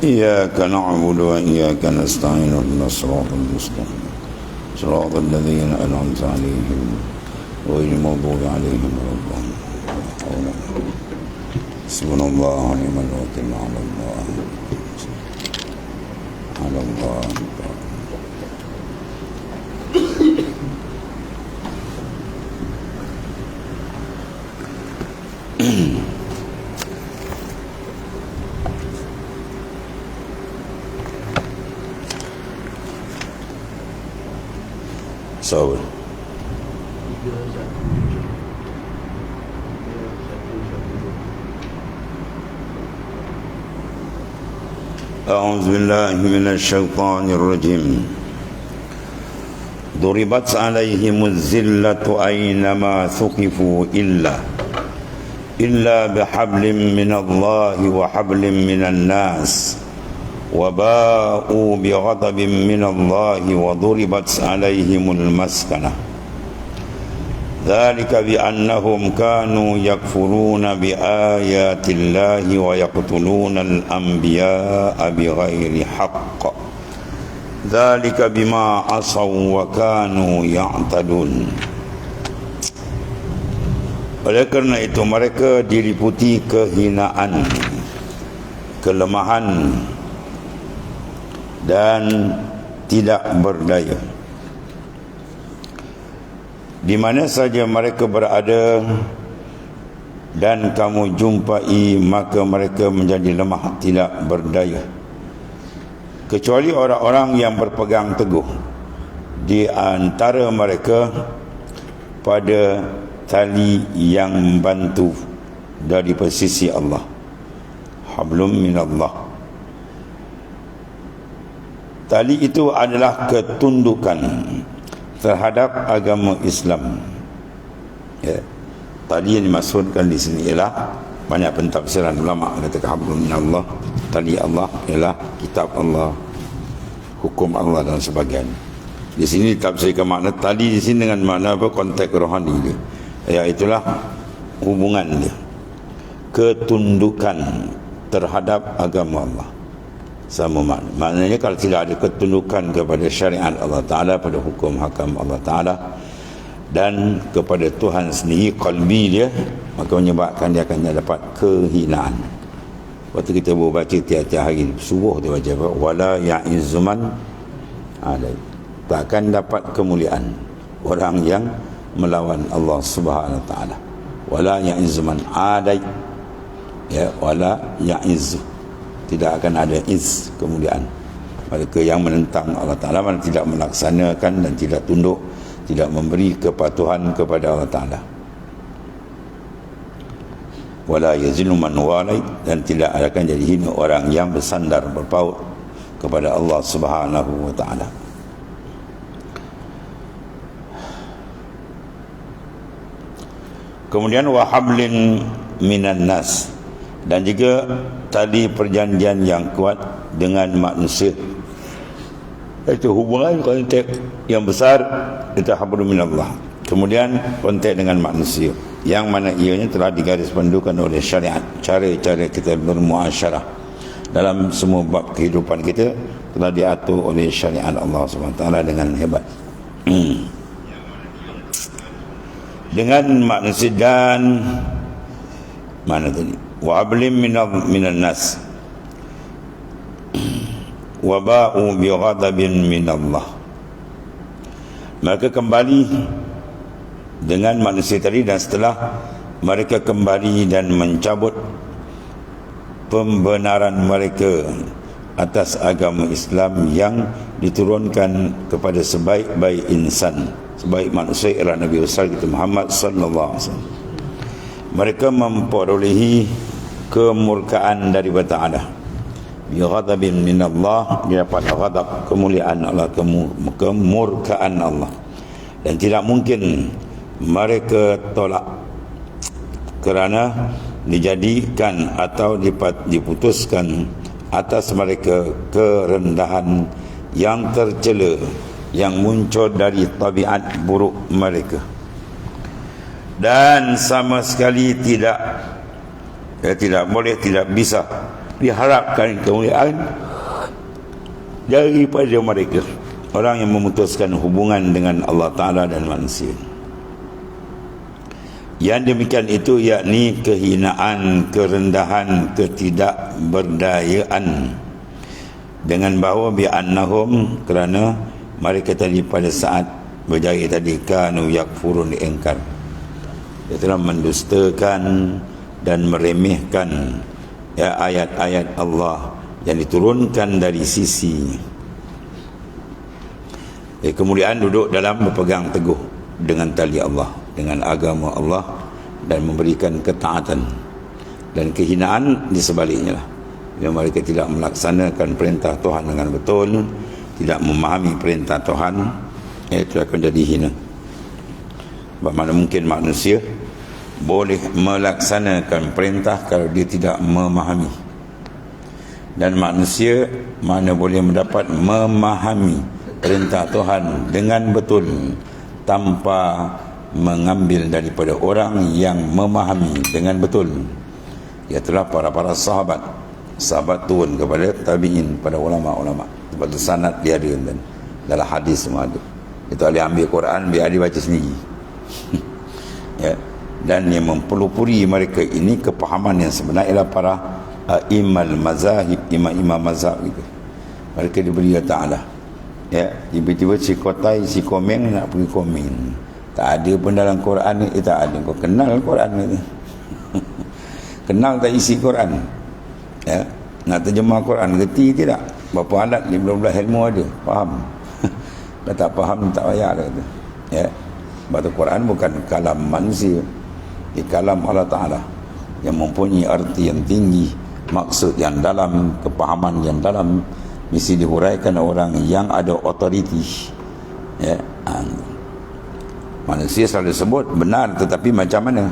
إياك نعبد وإياك نستعين اهدنا الصراط المستقيم صراط الذين أنعمت عليهم غير المغضوب عليهم ولا الضالين. حسبنا الله ونعم الوكيل على الله على الله. So أعوذ بالله من الشيطان الرجيم ضربت عليهم الذلة أينما ثقفوا إلا بحبل من الله وحبل من الناس وباءوا بغضب من الله وضربت عليهم المسكنة ذلك بأنهم كانوا يكفرون بآيات الله ويقتلون الأنبياء بغير حق ذلك بما عصوا وكانوا يعتدون. Oleh kerana itu mereka diliputi kehinaan, kelemahan dan tidak berdaya. Di mana saja mereka berada dan kamu jumpai, maka mereka menjadi lemah, tidak berdaya, kecuali orang-orang yang berpegang teguh di antara mereka pada tali yang membantu dari sisi Allah, hablum minallah. Tali itu adalah ketundukan terhadap agama Islam. Ya. Tali yang dimaksudkan di sini ialah banyak pentafsiran ulama kata hablum minallah, tali Allah ialah kitab Allah, hukum Allah dan sebagainya. Di sini tafsirkan makna tali di sini dengan makna apa? Konteks rohani dia. Ya, itulah hubungan dia, ketundukan terhadap agama Allah. Sama makna. Maknanya kalau tidak ada ketundukan kepada syariat Allah Ta'ala, pada hukum hakam Allah Ta'ala dan kepada Tuhan sendiri, qalbi dia, maka menyebabkan dia akan dapat kehinaan. Waktu kita baca tiap-tiap hari subuh dia baca apa? Wala ya'izzuman alai. Takkan dapat kemuliaan orang yang melawan Allah Subhanahu Wa Ta'ala. Wala ya'izzuman adai, ya, wala ya'izzu, tidak akan ada iz, kemuliaan. Mereka yang menentang Allah Ta'ala, mana tidak melaksanakan dan tidak tunduk, tidak memberi kepatuhan kepada Allah Ta'ala. Wala yazillu man walai, dan tidak akan jadi hina orang yang bersandar berpaut kepada Allah Subhanahu Wa Ta'ala. Kemudian wahablin minan nas, dan juga tali perjanjian yang kuat dengan manusia. Itu hubungan konteks yang besar, itu hablum minallah. Kemudian konteks dengan manusia, yang mana ianya telah digarispandukan oleh syariat. Cara-cara kita bermuasyarah dalam semua bab kehidupan kita telah diatur oleh syariat Allah SWT dengan hebat. Dengan manusia dan mana tadi? Wa ablim minan nas wa ba'u bi ghadabin minallah. Mereka kembali dengan manusia tadi, dan setelah mereka kembali dan mencabut pembenaran mereka atas agama Islam yang diturunkan kepada sebaik-baik insan, sebaik manusia ialah Nabi besar kita Muhammad sallallahu alaihi wasallam. Mereka memperolehi kemurkaan daripada Ta'ala. Bi ghadabin minallah, dia dapat ghadab, kemuliaan Allah, kemurkaan Allah. Dan tidak mungkin mereka tolak, kerana dijadikan atau diputuskan atas mereka kerendahan yang tercela yang muncul dari tabiat buruk mereka, dan sama sekali tidak boleh, tidak bisa diharapkan kemuliaan daripada mereka, orang yang memutuskan hubungan dengan Allah Ta'ala dan manusia. Yang demikian itu yakni kehinaan, kerendahan, ketidakberdayaan, dengan bahawa bi'annahum, kerana mereka tadi pada saat berjaya tadi, kanu yakfurun, diingkar, dia telah mendustakan dan meremehkan ya ayat-ayat Allah yang diturunkan dari sisi kemuliaan, duduk dalam berpegang teguh dengan tali Allah, dengan agama Allah, dan memberikan ketaatan. Dan kehinaan di sebaliknya lah, bila mereka tidak melaksanakan perintah Tuhan dengan betul, tidak memahami perintah Tuhan, itu akan jadi hina. Bagaimana mungkin manusia boleh melaksanakan perintah kalau dia tidak memahami? Dan manusia mana boleh mendapat memahami perintah Tuhan dengan betul tanpa mengambil daripada orang yang memahami dengan betul? Iaitulah para sahabat. Sahabat turun kepada tabi'in, pada ulama-ulama. Sebab itu sanad dia ada, dan dalam hadis semua ada. Itu dia ambil Quran, biar dia baca sendiri. Ya. Dan yang mempelopori mereka ini kepahaman yang sebenar ialah para imam mazahib, imam mazhab gitu. Mereka diberi Allah Ta'ala. Ya, tiba-tiba si Kotai, si Komeng nak pergi Komeng. Tak ada pun dalam Quran ni, tak ada. Kau kenal Quran ni? Kenal tak isi Quran? Ya, nak terjemah Quran, gerti tidak? Berapa alat, 15 ilmu ada, faham? Dah tak faham, tak payah dah. Ya, sebab tu Quran bukan kalam manusia, kalam Allah Ta'ala yang mempunyai arti yang tinggi, maksud yang dalam, kepahaman yang dalam, mesti dihuraikan orang yang ada otoriti. Ya, manusia selalu sebut benar, tetapi macam mana?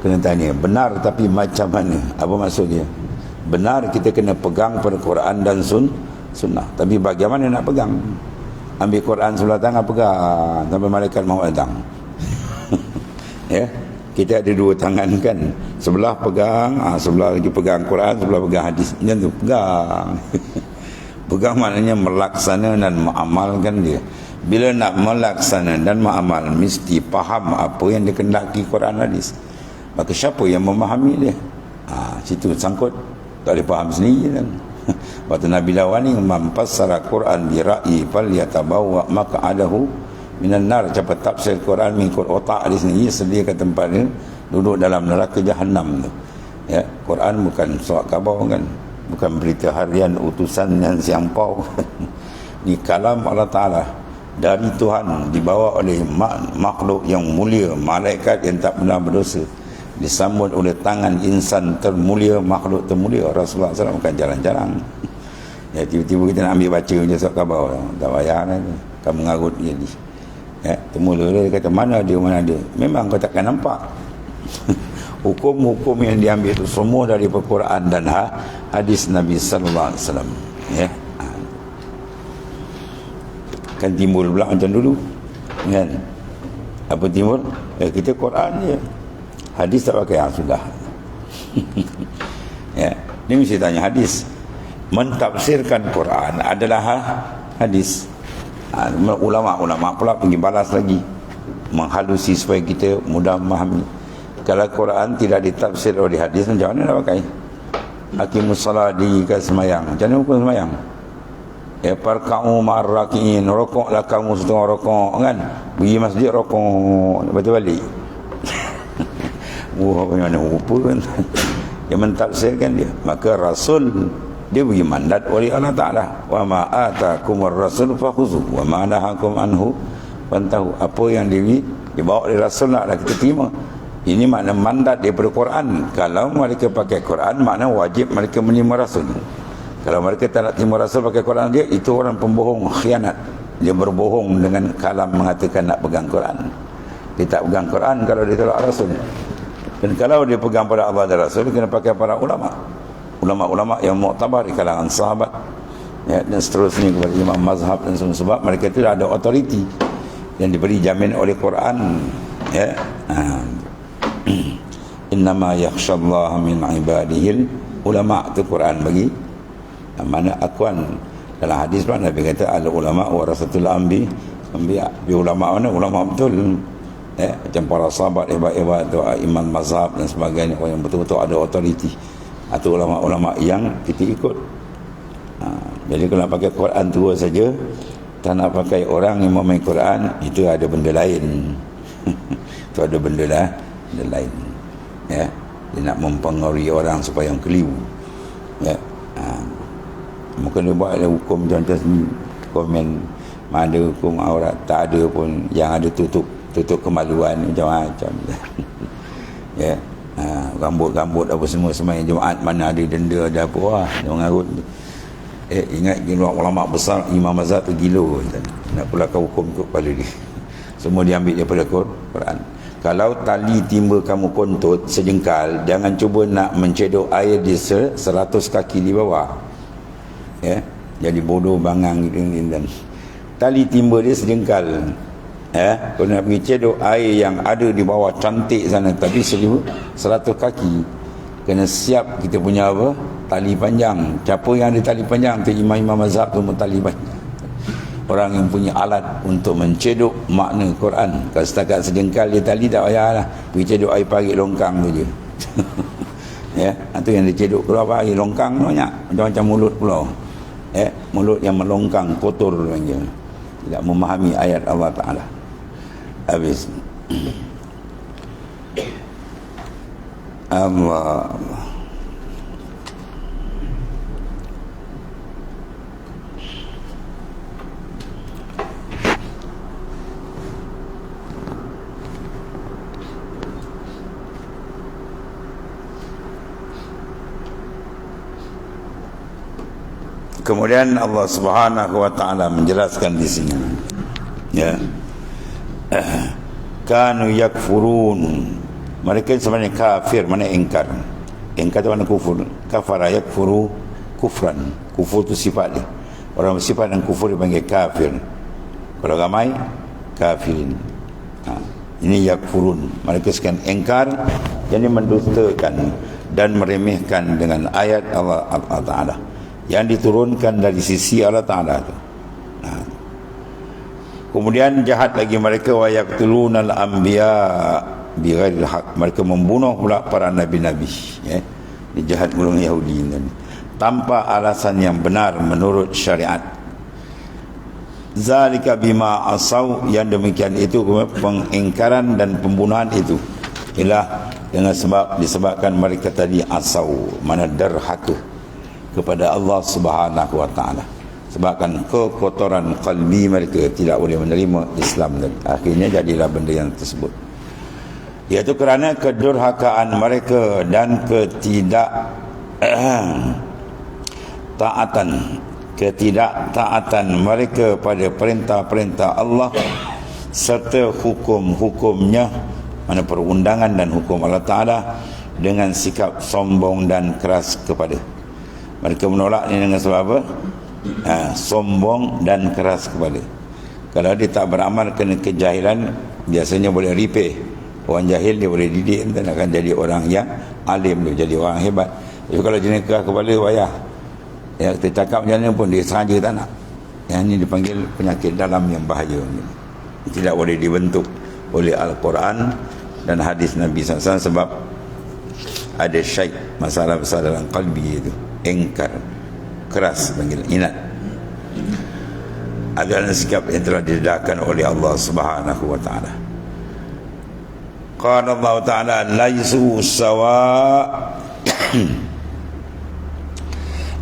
Kena tanya, benar tapi macam mana? Apa maksudnya? Benar kita kena pegang pada Quran dan sunnah, tapi bagaimana nak pegang? Ambil Quran sebelah tangan, pegang sampai malaikat maut datang. Ya, kita ada dua tangan kan, sebelah pegang, sebelah lagi pegang Quran, sebelah pegang hadis. Macam tu, pegang. Pegang maknanya melaksana dan mengamalkan dia. Bila nak melaksana dan mengamal, mesti faham apa yang dikehendaki Quran hadis. Maka siapa yang memahami dia? Situ sangkut, tak boleh faham sendiri kan. Waktu Nabi Lawani memfassara Quran bi ra'yi fal yatabawa maq'adahu minan nar, cepat tafsir Quran mengikut otak dia sendiri, sediakan tempat dia duduk dalam neraka jahanam tu. Ya, Quran bukan surat khabar kan, bukan berita harian utusan yang siampau. Ni kalam Allah Ta'ala dari Tuhan, dibawa oleh makhluk yang mulia, malaikat yang tak pernah berdosa, disambut oleh tangan insan termulia, makhluk termulia Rasulullah SAW. Bukan jarang-jarang. Ya, tiba-tiba kita nak ambil baca je surat khabar, tak payah lah, kamu mengarut jadi. Ya, termula dia kata mana dia. Memang kau takkan nampak. Hukum-hukum yang diambil itu semua dari Al-Quran dan hadis Nabi sallallahu alaihi wasallam. Ya. Kan timbul pula macam dulu. Kan? Apa timbul? Kita Quran je. Hadis tak pakai, sudah. Ya, ni mesti tanya hadis. Mentafsirkan Quran adalah hadis. Ulama-ulama pula pergi balas lagi, menghalusi supaya kita mudah memahami. Kalau Quran tidak ditafsir oleh hadis, macam mana nak pakai? Hakimus salat di semayang, macam mana hukum semayang? Ya, parka'u ma'arraki'in, rokoklah kamu setengah rokok kan, pergi masjid rokok, lepas tu balik. Bagaimana rupa kan. Yang mentafsirkan dia, maka Rasul dia beri mandat oleh Allah Ta'ala, wa ma atakumur rasul fakhuzu wa ma nahakum anhu fantahu. Apa yang dibawa oleh Rasul naklah kita terima. Ini makna mandat daripada Quran. Kalau mereka pakai Quran, makna wajib mereka menerima Rasul. Kalau mereka tak nak terima Rasul pakai Quran dia, itu orang pembohong, khianat. Dia berbohong dengan kalam mengatakan nak pegang Quran. Dia tak pegang Quran kalau dia tolak Rasul. Dan kalau dia pegang pada Allah dan Rasul, dia kena pakai para ulama' yang muktabar di kalangan sahabat, ya, dan seterusnya kepada imam mazhab dan semua. Sebab mereka itu ada otoriti yang diberi jamin oleh Quran. Ya, innama yakhshallaha min ibadihil ulama tu Quran bagi. Mana akuan dalam hadis pun Nabi kata al ulama warasatul anbiya. Ulama mana? Ulama betul. Macam para sahabat hebat-hebat tu, imam mazhab dan sebagainya, orang yang betul-betul ada autoriti, atau ulama-ulama yang kita ikut. Jadi kalau pakai Quran tua saja, tak nak pakai orang yang memain Quran, itu ada benda lain. Itu ada benda lain. Ya, dia nak mempengaruhi orang supaya yang keliru. Ya, mungkin dia buat ada hukum contoh komen, ada hukum aurat, tak ada pun, yang ada tutup kemaluan macam-macam. Ya, rambut apa semua semain Jumaat mana ada denda, ada apa, dia mengarut. Ingat ulama besar imam mazhab tu gila, nak pulakan hukum tu kepala dia. Semua diambil daripada Quran. Kalau tali timba kamu kontut sejengkal, jangan cuba nak mencedok air di 100 kaki di bawah. Ya, jadi bodoh bangang gitu. Tali timba dia sejengkal. Kalau nak pergi cedok air yang ada di bawah cantik sana, tapi 100 kaki, kena siap kita punya apa? Tali panjang. Siapa yang ada tali panjang tu, imam-imam mazhab tu tali panjang. Orang yang punya alat untuk mencedok makna Quran. Kalau setakat sejengkal dia tali, tak payahlah pergi cedok air parit longkang tu je. Ya, itu yang dicedok keluar air longkang banyak, macam-macam mulut pula. Mulut yang melongkang, kotor je, tidak memahami ayat Allah Ta'ala. Habis Allah. Kemudian Allah Subhanahu wa taala menjelaskan di sini. Ya. Kanu yakfurun. Mereka sebenarnya kafir, mana ingkar. Ingkar itu mana kufur. Kafara yakfuru kufran. Kufur itu sifat dia. Orang bersifat dan kufur dipanggil kafir. Kalau ramai, kafirin. Ini yakfurun. Mereka sekian ingkar, jadi mendustakan dan meremehkan dengan ayat Allah Ta'ala yang diturunkan dari sisi Allah Ta'ala itu. Kemudian jahat lagi mereka, wa yaqtulunal anbiya bighairil haq. Mereka membunuh pula para nabi-nabi, ya. Ini jahat golongan Yahudi ini, tanpa alasan yang benar menurut syariat. Zalika bima asaw, yang demikian itu pengingkaran dan pembunuhan itu ialah dengan disebabkan mereka tadi asaw, mana derhaka kepada Allah Subhanahu wa taala, sebabkan kekotoran qalbi mereka tidak boleh menerima Islam, dan akhirnya jadilah benda yang tersebut, iaitu kerana kedurhakaan mereka dan ketidaktaatan mereka pada perintah-perintah Allah serta hukum-hukumnya, mana perundangan dan hukum Allah Ta'ala, dengan sikap sombong dan keras kepada mereka. Menolak ni dengan sebab apa? Sombong dan keras kepada. Kalau dia tak beramal kena kejahilan, biasanya boleh repair. Orang jahil dia boleh didik, dan akan jadi orang yang alim, dia jadi orang hebat. Tapi kalau jenis keras kepala, payah. Ya, kita cakap macam mana pun dia sengaja tak nak. Yang ini dipanggil penyakit dalam yang bahaya. Tidak boleh dibentuk oleh Al-Quran dan hadis Nabi SAW, sebab ada syaik, masalah besar dalam qalbi itu. Engkar, keras, panggil inat. Adalah sikap yang telah didedahkan oleh Allah Subhanahu wa taala. Qala Allah Ta'ala laisu sawa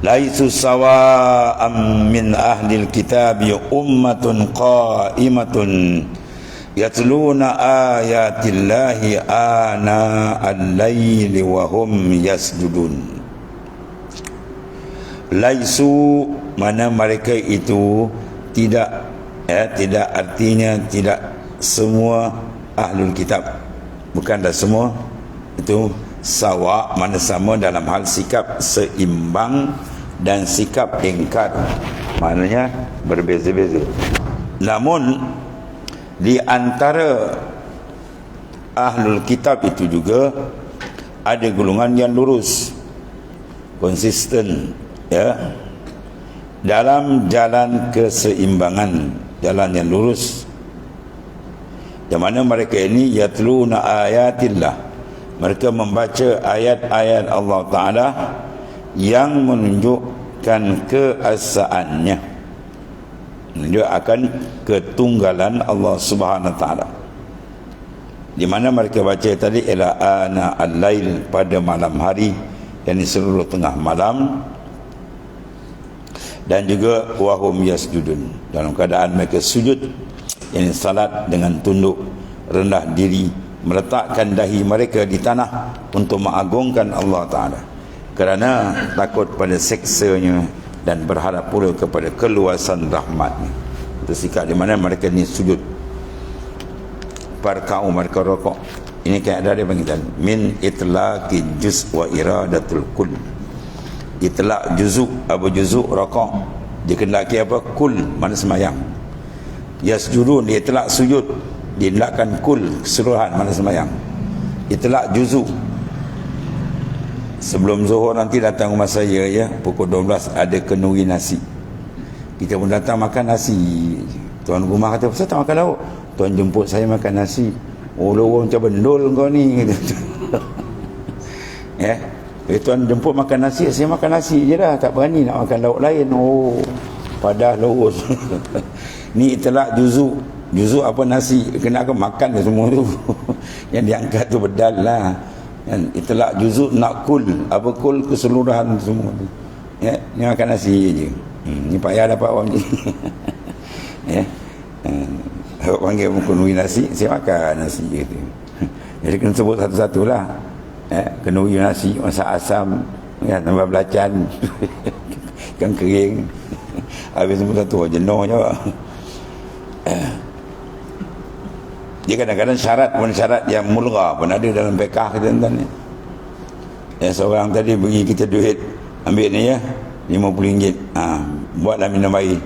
laisu sawa'an min ahlil kitabi ummatun qa'imatun yatluna ayatillahi ana al-laili wa hum yasjudun. Laisu, mana mereka itu tidak, tidak artinya tidak semua ahlul kitab, bukan dah semua itu sawa, mana sama dalam hal sikap seimbang dan sikap ingkar, maknanya berbeza-beza. Namun di antara ahlul kitab itu juga ada golongan yang lurus, konsisten, ya, dalam jalan keseimbangan, jalan yang lurus, yang mana mereka ini yatluna ayatillah, mereka membaca ayat-ayat Allah Ta'ala yang menunjukkan keesaannya, menunjukkan ketunggalan Allah Subhanahu Wa Ta'ala. Di mana mereka baca tadi ila ana al-lail, pada malam hari, yakni seluruh tengah malam, dan juga wahum yasjudun, dalam keadaan mereka sujud, yakni salat dengan tunduk rendah diri, meletakkan dahi mereka di tanah untuk mengagungkan Allah Ta'ala, kerana takut pada seksanya dan berharap pula kepada keluasan rahmatnya. Itu sikap di mana mereka ni sujud, parkau, mereka rokok. Ini kaedah dia panggil min itlaqi juz wa iradatul kull. Itlaq juzuk, apa juzuk rokok, dikendaki apa kul, mana semayang. Yasjudun, itlaq sujud, dihendakkan kul, keseluruhan, mana semayang. Itlaq juzuk. Sebelum zuhur nanti datang rumah saya, ya, pukul 12 ada kenduri nasi. Kita pun datang makan nasi. Tuan rumah kata, "Kenapa tak makan lauk?" "Tuan jemput saya makan nasi." "Oh, lorong macam bendul kau ni." Ya, tuan jemput makan nasi, saya makan nasi je dah, tak berani nak makan lauk lain. Oh, padah lurus. Ni itulah juzuk. Juzuk apa nasi, kena ke makan ke semua tu. Yang diangkat tu bedal lah. Itulah juzuk nak kul, apa kul, keseluruhan semua tu. Ya, ni makan nasi je. Ni payah dapat orang ni. Ya. Awak panggil kenduri nasi, saya makan nasi je tu. Jadi kena sebut satu-satu lah. Kenduri nasi, masak asam, ya, tambah belacan, ikan kering. Habis semua satu, jenuh je. Dia kadang-kadang syarat pun syarat yang mulgha pun ada dalam fiqh kita tuan. Ya, seorang tadi bagi kita duit, ambil ni ya, RM50. Buatlah minum air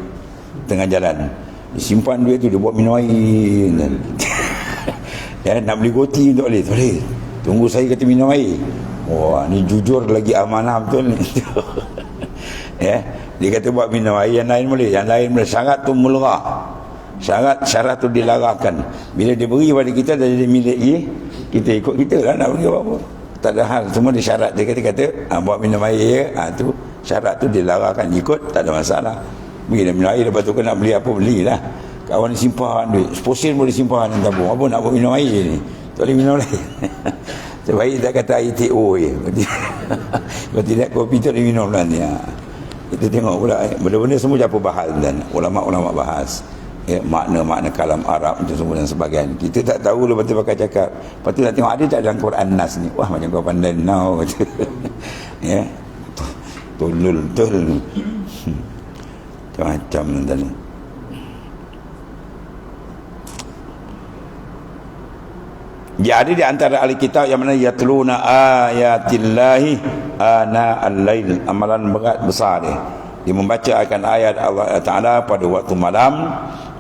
tengah jalan. Simpan duit tu, dia buat minum air. Ya, nak beli roti untuk boleh. Tak boleh. Tunggu saya kata minum air. Wah, ni jujur lagi amanah betul ni. Ya, dia kata buat minum air, yang lain boleh. Yang lain boleh. Syarat tu mulgha. Syarat tu dilarangkan. Bila dia beri pada kita, dah jadi milik dia, kita ikut kita lah, nak beri apa-apa. Tak ada hal, semua disyarat. Dia kata buat minum air, tu syarat tu dilarangkan, ikut tak ada masalah. Beri dia minum air, lepas tu nak beli apa, belilah. Kawan simpan duit, seposin boleh simpan dan tabung. Apa nak buat minum air ni, tak boleh minum lain. Sebaik tak kata ITO je. Kalau tidak kopi tu boleh minum lah ni. Kita tengok pula, benda-benda semua apa bahas, dan ulama-ulama bahas. Ya, makna-makna kalam Arab itu semua dan sebagainya. Kita tak tahu, lepas tu pakai cakap. Lepas tu nak tengok ada tak dalam Quran Nas ni. Wah, macam kau pandai now. Ya, tulul tul. Macam tadi. Jadi di antara ahli kitab yang mana yatluna ayatillahi ana al-lail, amalan berat besar dia. Dia membaca akan ayat Allah Ta'ala pada waktu malam,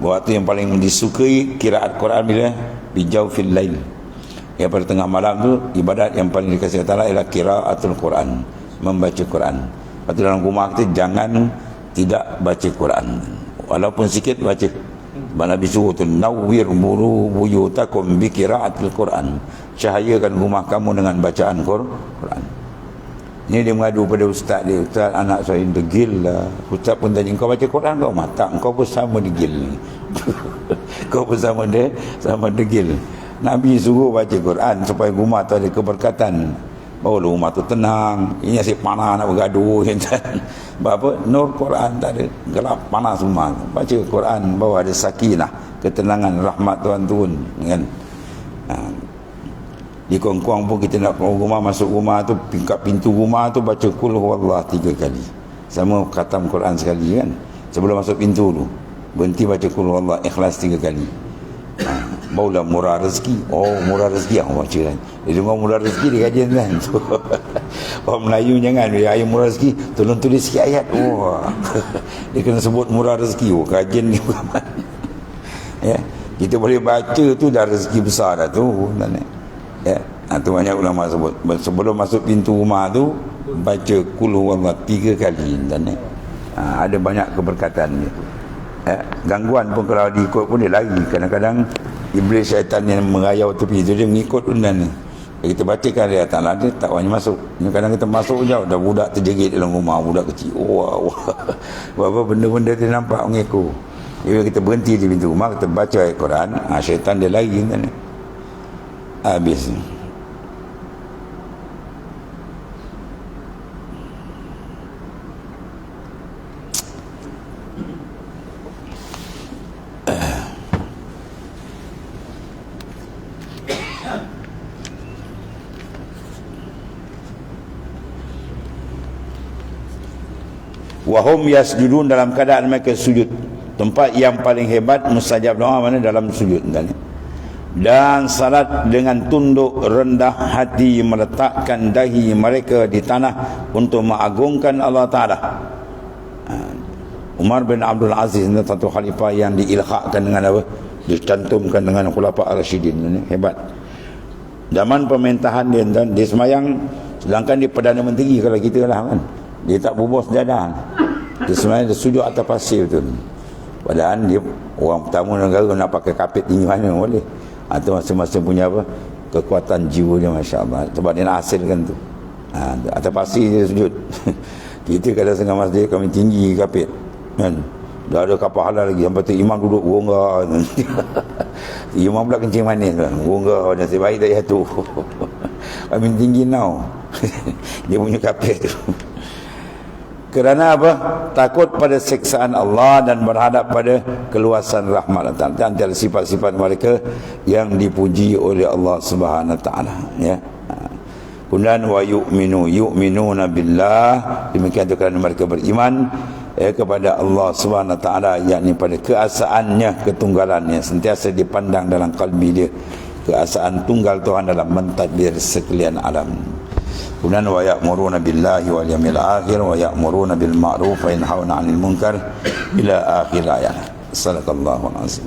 waktu yang paling disukai qiraat Quran bila bijawfil lail. Ya, pada tengah malam tu ibadat yang paling dikasihi Allah Ta'ala ialah qiraatul Quran, membaca Quran. Lepas tu dalam rumah kita jangan tidak baca Quran, walaupun sikit baca. Nabi suruh tu, nawwir buyutakum bi qiraatil Quran, cahayakan rumah kamu dengan bacaan Quran. Ni dia mengadu pada ustaz dia, "Ustaz, anak saya degil lah." Ustaz pun tanya, "Kau baca Quran kau?" "Mata, kau pun sama degil." Kau pun sama degil. Nabi suruh baca Quran supaya rumah tu ada keberkatan, baru rumah tu tenang. Ini asyik panah nak bergaduh. Apa? Nur Quran tak ada, gelap panas rumah. Baca Quran bawa ada sakinah, ketenangan, rahmat Tuhan turun, kan? Di kuang-kuang pun kita nak keluar rumah, masuk rumah tu, tingkat pintu rumah tu baca kul huwallah 3 kali. Sama khatam Quran sekali, kan? Sebelum masuk pintu tu berhenti baca kul huwallah, ikhlas 3 kali. Barulah murah rezeki. Oh, murah rezeki aku baca kan. Dia dengar murah rezeki dia kajian kan. Orang Melayu jangan bila ayat murah rezeki tolong tulis sikit ayat. Wah. Dia kena sebut murah rezeki. Oh, kajian ni. Ya, kita boleh baca tu dah rezeki besar dah tu. Ya, tu banyak ulama sebut. Sebelum masuk pintu rumah tu baca kul huwallah 3 kali dan ada banyak keberkatan dia. Gangguan pun kalau diikut pun dia lari. Kadang-kadang iblis syaitan yang merayau tepi tu dia mengikut undan ni. Kita bacakan dia tak ada, tak wanya masuk. Kadang kita masuk jauh dah budak terjerit dalam rumah, budak kecil. Wah. Apa benda-benda dia nampak mengikut. Bila kita berhenti di pintu rumah, kita baca ayat Quran, syaitan dia lari kan. Habis. Wahum yasjudun, dalam keadaan mereka sujud. Tempat yang paling hebat mustajab doa mana? Dalam sujud. Dan salat dengan tunduk rendah hati, meletakkan dahi mereka di tanah untuk mengagungkan Allah Ta'ala. Umar bin Abdul Aziz, satu khalifah yang diilhakkan dengan apa? Dicantumkan dengan khulafa ar-rasyidin. Hebat. Zaman pemerintahan dia semayang, sedangkan dia Perdana Menteri kalau kita lah kan. Dia tak bubuh sejadah. Dia sebenarnya dia sujud atas pasir tu. Padahal dia orang pertama negara nak pakai kapit tinggi mana boleh. Itu masing-masing punya apa? Kekuatan jiwa dia, masya-Allah. Sebab dia nak hasilkan tu. Atas pasir dia sujud. Kita kadang setengah masjid kami tinggi kapit. Kan? Dah ada kapal halal lagi. Sampai tu imam duduk rongga. Imam pula kencing manis kan. Rongga nasib baik tak jatuh. Kami tinggi now. Dia punya kapit tu. Kerana apa? Takut pada siksaan Allah dan berhadap pada keluasan rahmat Allah. Antara sifat-sifat mereka yang dipuji oleh Allah Subhanahu Wa Taala. Ya. Kemudian wa yu'minuna billah, demikian itu kerana mereka beriman kepada Allah Subhanahu Wa Taala, yakni pada keesaannya, ketunggalannya, sentiasa dipandang dalam kalbi dia keesaan tunggal Tuhan dalam mentadbir sekalian alam. Kemudian wa ya'muruna billahi wal yawmil akhir wa ya'muruna bil ma'ruf wa yanhauna 'anil munkar ila akhir ayat. Sadaqallahu alazim.